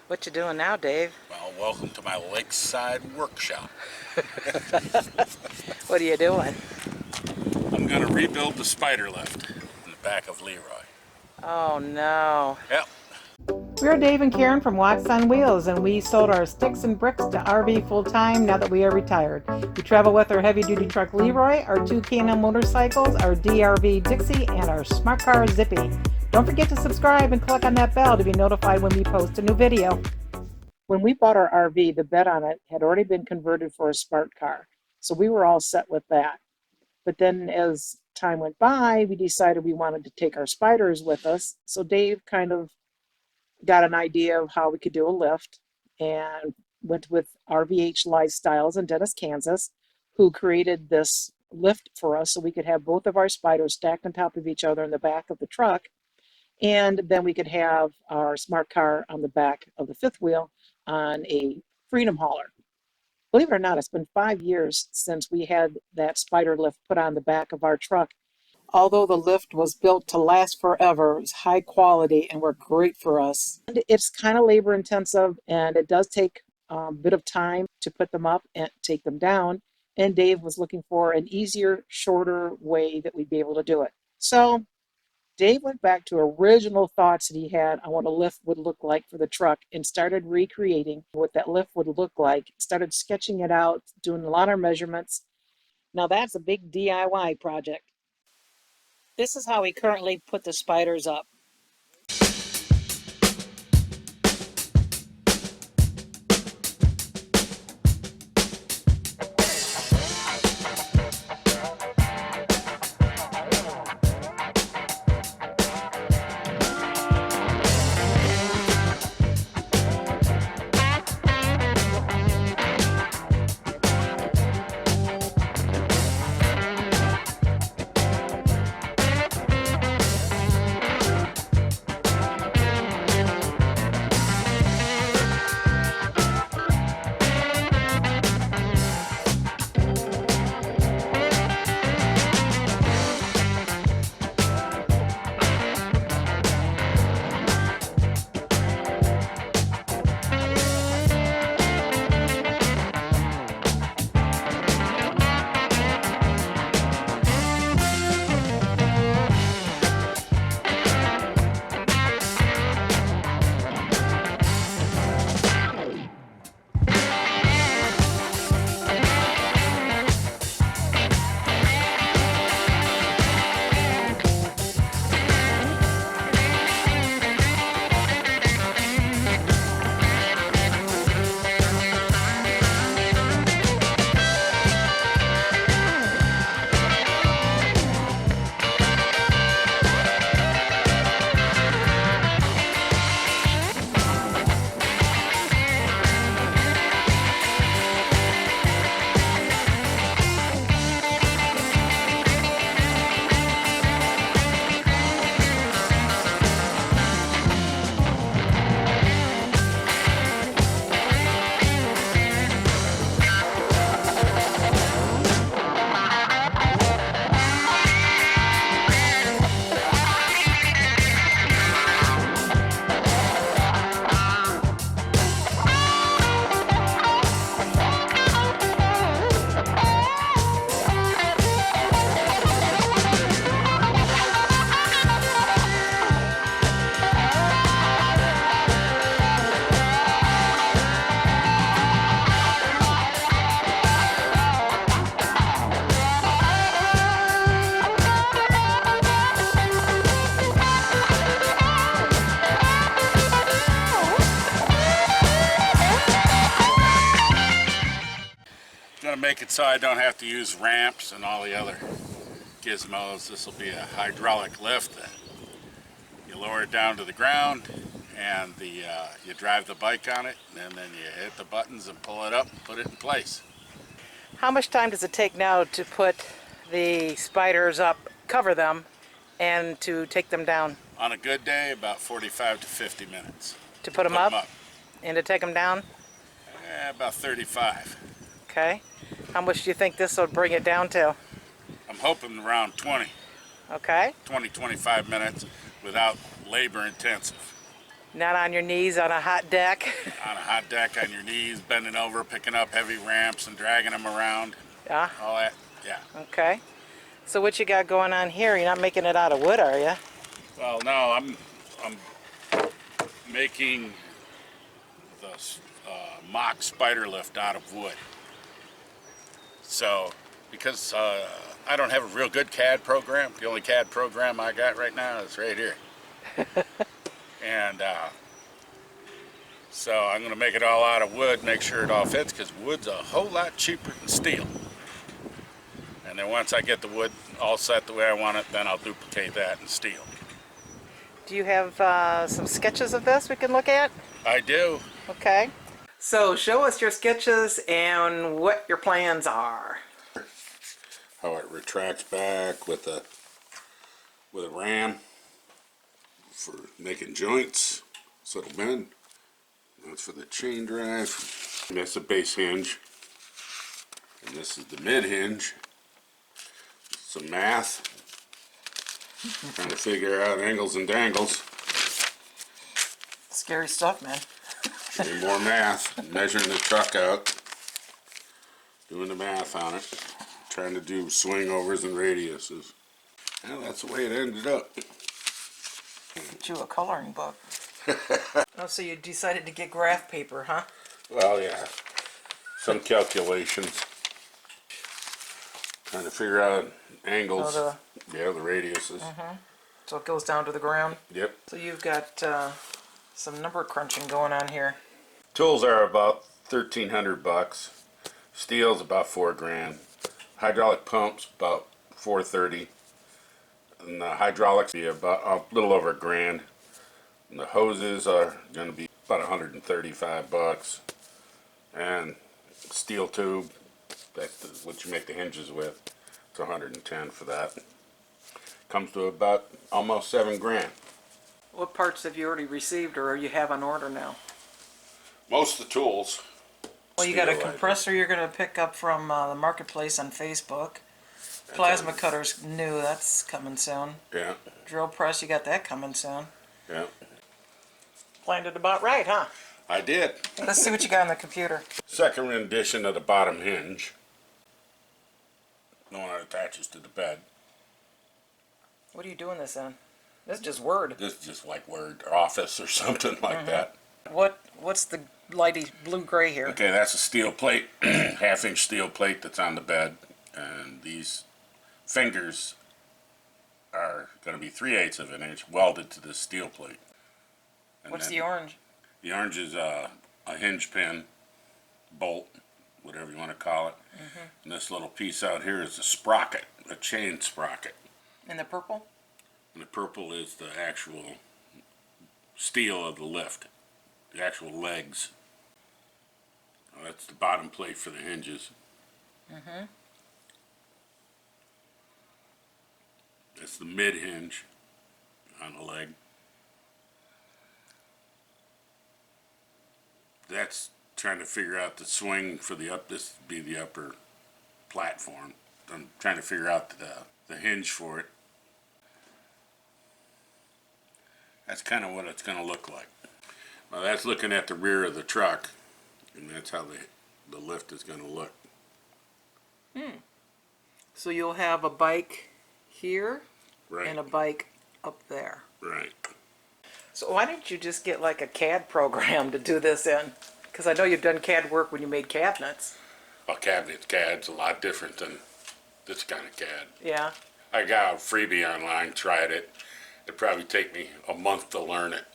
What you doing now, Dave? Well, welcome to my lakeside workshop. What are you doing? I'm going to rebuild the spider lift in the back of Leroy. Oh no. Yep. We're Dave and Karen from Watts on Wheels, and we sold our sticks and bricks to RV full-time now that we are retired. We travel with our heavy-duty truck Leroy, our two Can-Am motorcycles, our DRV Dixie, and our smart car Zippy. Don't forget to subscribe and click on that bell to be notified when we post a new video. When we bought our RV, the bed on it had already been converted for a smart car, so we were all set with that. But then as time went by, we decided we wanted to take our Spyders with us, so Dave kind of got an idea of how we could do a lift and went with RVH Lifestyles in Dennis, Kansas, who created this lift for us so we could have both of our Spyders stacked on top of each other in the back of the truck. And then we could have our smart car on the back of the fifth wheel on a Freedom Hauler. Believe it or not, it's been 5 years since we had that Spyder lift put on the back of our truck. Although the lift was built to last forever, it was high quality and worked great for us. And it's kind of labor intensive, and it does take a bit of time to put them up and take them down. And Dave was looking for an easier, shorter way that we'd be able to do it. So Dave went back to original thoughts that he had on what a lift would look like for the truck and started recreating what that lift would look like. Started sketching it out, doing a lot of measurements. Now that's a big DIY project. This is how we currently put the Spyders up. I'm going to make it so I don't have to use ramps and all the other gizmos. This will be a hydraulic lift that you lower it down to the ground, and you drive the bike on it, and then you hit the buttons and pull it up and put it in place. How much time does it take now to put the Spyders up, cover them, and to take them down? On a good day, about 45 to 50 minutes. To put them up and to take them down? About 35. Okay. How much do you think this will bring it down to? I'm hoping around 20. Okay. 20, 25 minutes without labor intensive. Not on your knees on a hot deck. On a hot deck, on your knees, bending over, picking up heavy ramps and dragging them around. Yeah. All that, yeah. Okay. So what you got going on here? You're not making it out of wood, are you? Well, no, I'm making the mock spider lift out of wood. So, because I don't have a real good CAD program, the only CAD program I got right now is right here. And so I'm going to make it all out of wood, make sure it all fits, because wood's a whole lot cheaper than steel. And then once I get the wood all set the way I want it, then I'll duplicate that in steel. Do you have some sketches of this we can look at? I do. Okay. So show us your sketches and what your plans are. How it retracts back with a ram for making joints so it'll bend. That's for the chain drive. And that's the base hinge. And this is the mid hinge. Some math. Trying to figure out angles and dangles. Scary stuff, man. Any more math. Measuring the truck out. Doing the math on it. Trying to do swing overs and radiuses. Well, that's the way it ended up. Get you a coloring book. Oh, so you decided to get graph paper, huh? Well, yeah. Some calculations. Trying to figure out angles. Oh, yeah, the radiuses. So it goes down to the ground. Yep. So you've got some number crunching going on here. Tools are about $1,300. Steel's about $4 grand. Hydraulic pumps about $430. And the hydraulics be about a little over $1 grand. And the hoses are going to be about $135. And steel tube, that's what you make the hinges with. It's $110 for that. Comes to about almost $7 grand. What parts have you already received or you have on order now? Most of the tools. Well, you got a steel, compressor you're going to pick up from the marketplace on Facebook. Plasma cutter's new, that's coming soon. Yeah, Drill press, you got that coming soon. yeah. Planned it about right, huh? I did. Let's see what you got on the computer. Second rendition of the bottom hinge. The one that attaches to the bed. What are you doing this in? This is just Word. This is just like Word or Office or something like that. What's the lighty blue-gray here? Okay, that's a steel plate, half-inch steel plate that's on the bed. And these fingers are going to be 3/8 of an inch welded to this steel plate. And What's then the orange? The orange is a hinge pin, bolt, whatever you want to call it. And this little piece out here is a sprocket, a chain sprocket. And the purple? And the purple is the actual steel of the lift, the actual legs. Well, that's the bottom plate for the hinges. That's the mid hinge on the leg. That's trying to figure out the swing for the this would be the upper platform. I'm trying to figure out the hinge for it. That's kind of what it's going to look like. Well, that's looking at the rear of the truck, and that's how the lift is going to look. So you'll have a bike here Right. and a bike up there. Right. So why didn't you just get like a CAD program to do this in? Because I know you've done CAD work when you made cabinets. Well, CAD's a lot different than this kind of CAD. Yeah. I got a freebie online, tried it. It'd probably take me a month to learn it.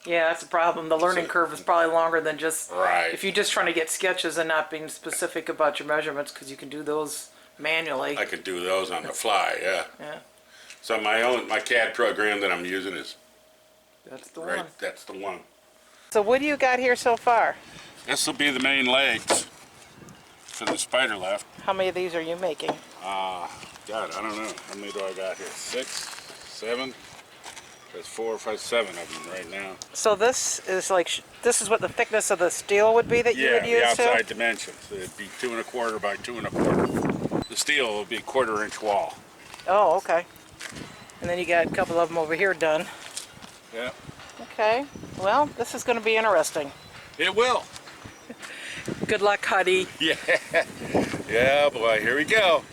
Yeah, that's the problem. The learning curve is probably longer than just Right. if you're just trying to get sketches and not being specific about your measurements, because you can do those manually. I could do those on the fly, yeah. Yeah, So my CAD program that I'm using is that's the right. one. That's the one. So what do you got here so far? This will be the main legs for the spider lift. How many of these are you making? God, I don't know. How many do I got here? 6, 7? There's 4, 5, 7 of them right now. So this is like this is what the thickness of the steel would be that you would use the outside too? dimensions. It'd be 2 1/4 by 2 1/4. The steel will be 1/4 inch wall. Oh, okay. And then you got a couple of them over here done. Yeah. Okay. Well, this is going to be interesting. It will. Good luck, Huddy. Yeah. Yeah, boy, here we go.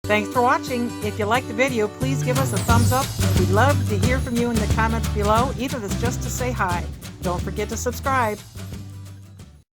Thanks for watching. If you liked the video, please give us a thumbs up. We'd love to hear from you in the comments below, even if it's just to say hi. Don't forget to subscribe.